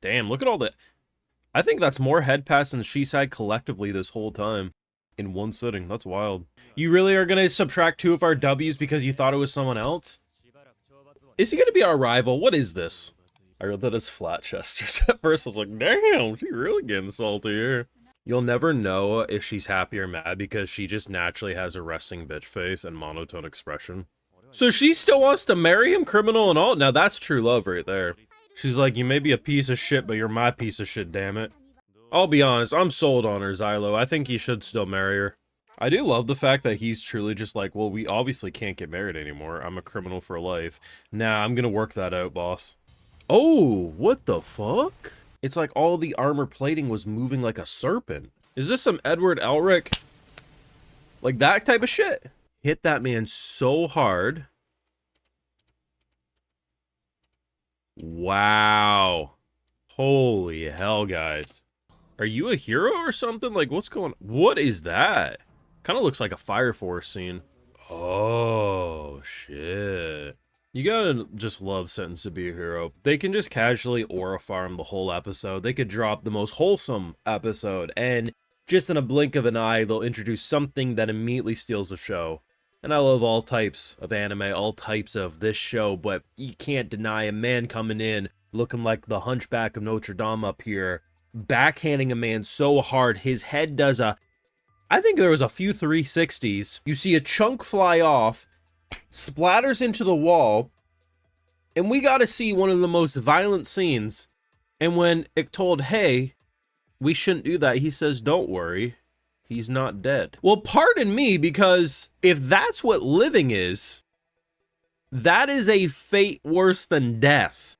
Damn, look at all the... I think that's more head pass than Shisai collectively this whole time. In one sitting. That's wild. You really are going to subtract 2 of our W's because you thought it was someone else? Is he going to be our rival? What is this? I read that as flat chesters at first. I was like, damn, she really getting salty here. You'll never know if she's happy or mad because she just naturally has a resting bitch face and monotone expression. So she still wants to marry him, criminal and all? Now that's true love right there. She's like, you may be a piece of shit, but you're my piece of shit, damn it. I'll be honest, I'm sold on her, Xylo. I think you should still marry her. I do love the fact that he's truly just like, well, we obviously can't get married anymore. I'm a criminal for life. Nah, I'm gonna work that out, boss. Oh, what the fuck? It's like all the armor plating was moving like a serpent. Is this some Edward Elric? Like that type of shit? Hit that man so hard. Wow. Holy hell, guys. Are you a hero or something? Like, what's going on? What is that? Kind of looks like a Fire Force scene. Oh, shit. You gotta just love Sentence to Be a Hero. They can just casually aura farm the whole episode. They could drop the most wholesome episode, and just in a blink of an eye, they'll introduce something that immediately steals the show. And I love all types of anime, all types of this show, but you can't deny a man coming in looking like the Hunchback of Notre Dame up here, backhanding a man so hard, his head does a... I think there was a few 360s. You see a chunk fly off, splatters into the wall, and we got to see one of the most violent scenes. And when it told, hey, we shouldn't do that, he says, don't worry, he's not dead. Well, pardon me, because if that's what living is, that is a fate worse than death.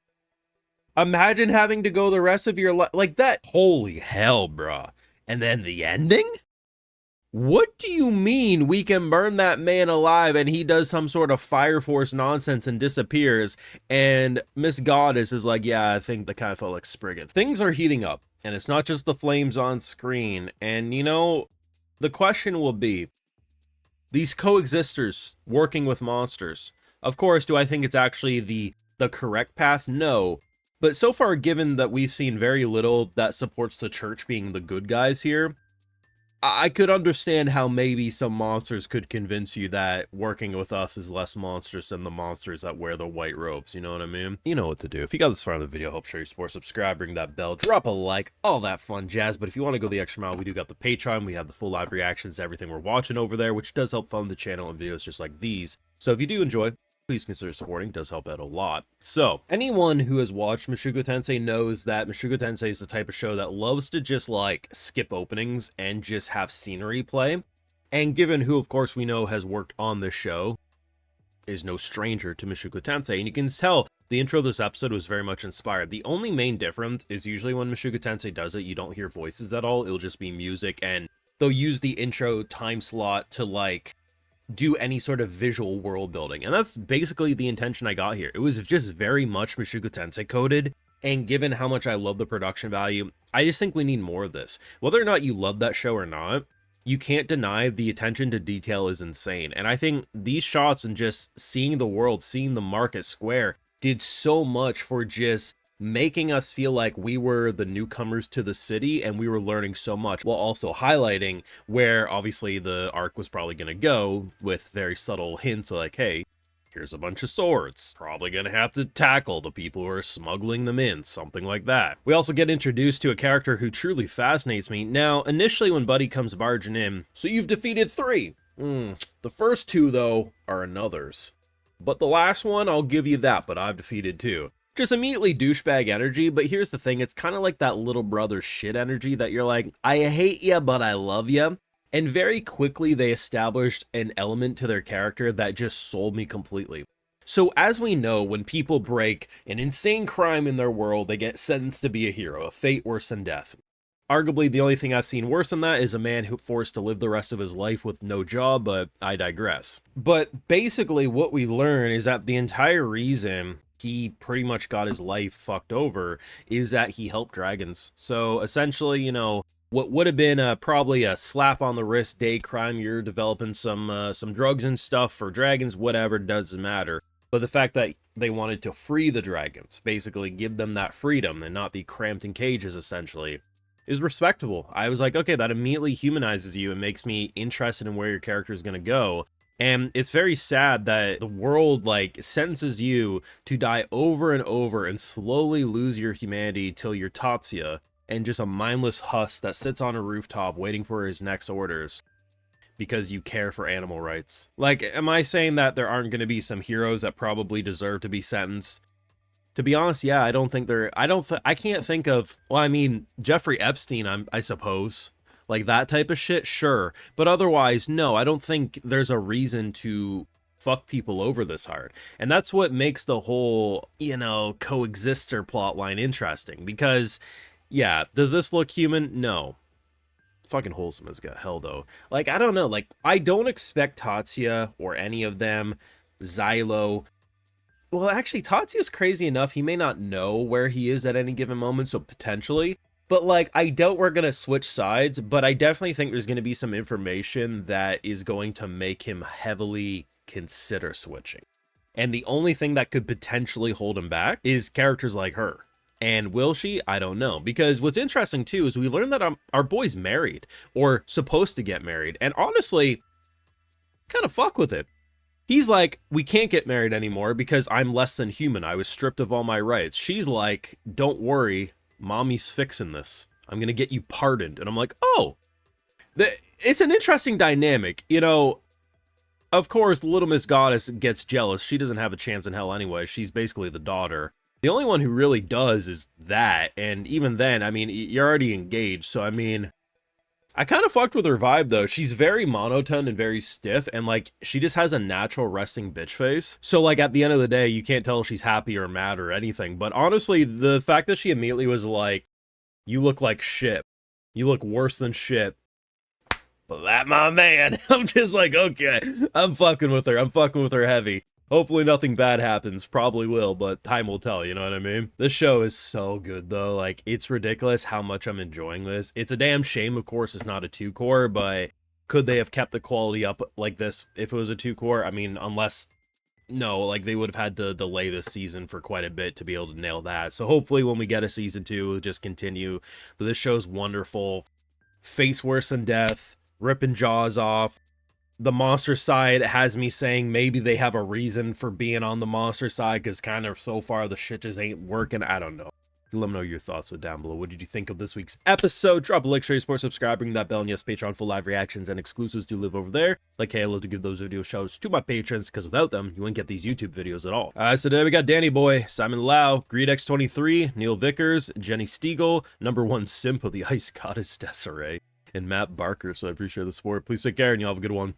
Imagine having to go the rest of your life like that. Holy hell, bruh. And then the ending? What do you mean we can burn that man alive and he does some sort of Fire Force nonsense and disappears, and Miss Goddess is like, yeah, I think that kind of felt like Spriggan. Things are heating up, and it's not just the flames on screen. And, you know, the question will be, these coexisters working with monsters. Of course, do I think it's actually the correct path? No. But so far, given that we've seen very little that supports the church being the good guys here, I could understand how maybe some monsters could convince you that working with us is less monstrous than the monsters that wear the white robes, you know what I mean? You know what to do. If you got this far in the video, help share your support, subscribe, ring that bell, drop a like, all that fun jazz. But if you want to go the extra mile, we do got the Patreon. We have the full live reactions to everything we're watching over there, which does help fund the channel and videos just like these. So if you do enjoy, please consider supporting. It does help out a lot. So, anyone who has watched Mushoku Tensei knows that Mushoku Tensei is the type of show that loves to just, like, skip openings and just have scenery play. And given who, of course, we know has worked on this show, is no stranger to Mushoku Tensei, and you can tell the intro of this episode was very much inspired. The only main difference is usually when Mushoku Tensei does it, you don't hear voices at all. It'll just be music, and they'll use the intro time slot to, like, do any sort of visual world building, and that's basically the intention I got here. It was just very much Mushoku Tensei coded, and given how much I love the production value, I just think we need more of this. Whether or not you love that show or not, you can't deny the attention to detail is insane, and I think these shots and just seeing the world, seeing the market square, did so much for just making us feel like we were the newcomers to the city and we were learning so much, while also highlighting where obviously the arc was probably going to go, with very subtle hints like, hey, here's a bunch of swords, probably going to have to tackle the people who are smuggling them in, something like that. We also get introduced to a character who truly fascinates me. Now, initially when Buddy comes barging in, so you've defeated 3. The first 2, though, are another's. But the last one, I'll give you that, but I've defeated 2. Just immediately douchebag energy, but here's the thing, it's kind of like that little brother shit energy that you're like, I hate ya, but I love ya. And very quickly they established an element to their character that just sold me completely. So as we know, when people break an insane crime in their world, they get sentenced to be a hero, a fate worse than death. Arguably, the only thing I've seen worse than that is a man who forced to live the rest of his life with no job, but I digress. But basically what we learn is that the entire reason he pretty much got his life fucked over is that he helped dragons. So essentially, you know, what would have been probably a slap on the wrist day crime, you're developing some drugs and stuff for dragons, whatever, doesn't matter. But the fact that they wanted to free the dragons, basically give them that freedom and not be cramped in cages, essentially, is respectable. I was like, okay, that immediately humanizes you and makes me interested in where your character is going to go. And it's very sad that the world, like, sentences you to die over and over and slowly lose your humanity till you're Tatsuya and just a mindless husk that sits on a rooftop waiting for his next orders because you care for animal rights. Like, am I saying that there aren't going to be some heroes that probably deserve to be sentenced? To be honest, yeah, I don't think there... I can't think of... Well, I mean, Jeffrey Epstein, I suppose. Like, that type of shit, sure. But otherwise, no, I don't think there's a reason to fuck people over this hard. And that's what makes the whole, you know, coexister plotline interesting. Because, yeah, does this look human? No. Fucking wholesome as hell, though. Like, I don't know. Like, I don't expect Tatsuya or any of them, Xylo... Well, actually, Tatsuya's crazy enough. He may not know where he is at any given moment, so potentially. But, like, I doubt we're going to switch sides, but I definitely think there's going to be some information that is going to make him heavily consider switching. And the only thing that could potentially hold him back is characters like her. And will she? I don't know. Because what's interesting, too, is we learned that our boy's married, or supposed to get married. And honestly, kind of fuck with it. He's like, we can't get married anymore because I'm less than human. I was stripped of all my rights. She's like, don't worry, mommy's fixing this. I'm going to get you pardoned. And I'm like, oh, it's an interesting dynamic. You know, of course, the Little Miss Goddess gets jealous. She doesn't have a chance in hell anyway. She's basically the daughter. The only one who really does is that. And even then, I mean, you're already engaged. So, I mean... I kind of fucked with her vibe, though. She's very monotone and very stiff, and, like, she just has a natural resting bitch face. So, like, at the end of the day, you can't tell if she's happy or mad or anything. But honestly, the fact that she immediately was like, you look like shit. You look worse than shit. But that my man. I'm just like, okay, I'm fucking with her. I'm fucking with her heavy. Hopefully nothing bad happens. Probably will, but time will tell, you know what I mean? This show is so good, though. Like, it's ridiculous how much I'm enjoying this. It's a damn shame, of course, it's not a 2-core, but could they have kept the quality up like this if it was a 2-core? I mean, unless... No, like, they would have had to delay this season for quite a bit to be able to nail that. So hopefully when we get a season 2, it'll just continue. But this show's wonderful. Fate's worse than death. Ripping jaws off. The monster side has me saying maybe they have a reason for being on the monster side, because kind of so far the shit just ain't working. I don't know. Let me know your thoughts down below. What did you think of this week's episode? Drop a like, share, support, subscribe, ring that bell, and yes, Patreon full live reactions and exclusives do live over there. Like, hey, I love to give those video shows to my patrons, because without them, you wouldn't get these YouTube videos at all. So today we got Danny Boy, Simon Lau, GreedX23, Neil Vickers, Jenny Stiegel, #1 simp of the Ice Goddess Desiree, and Matt Barker. So I appreciate the support. Please take care, and y'all have a good one.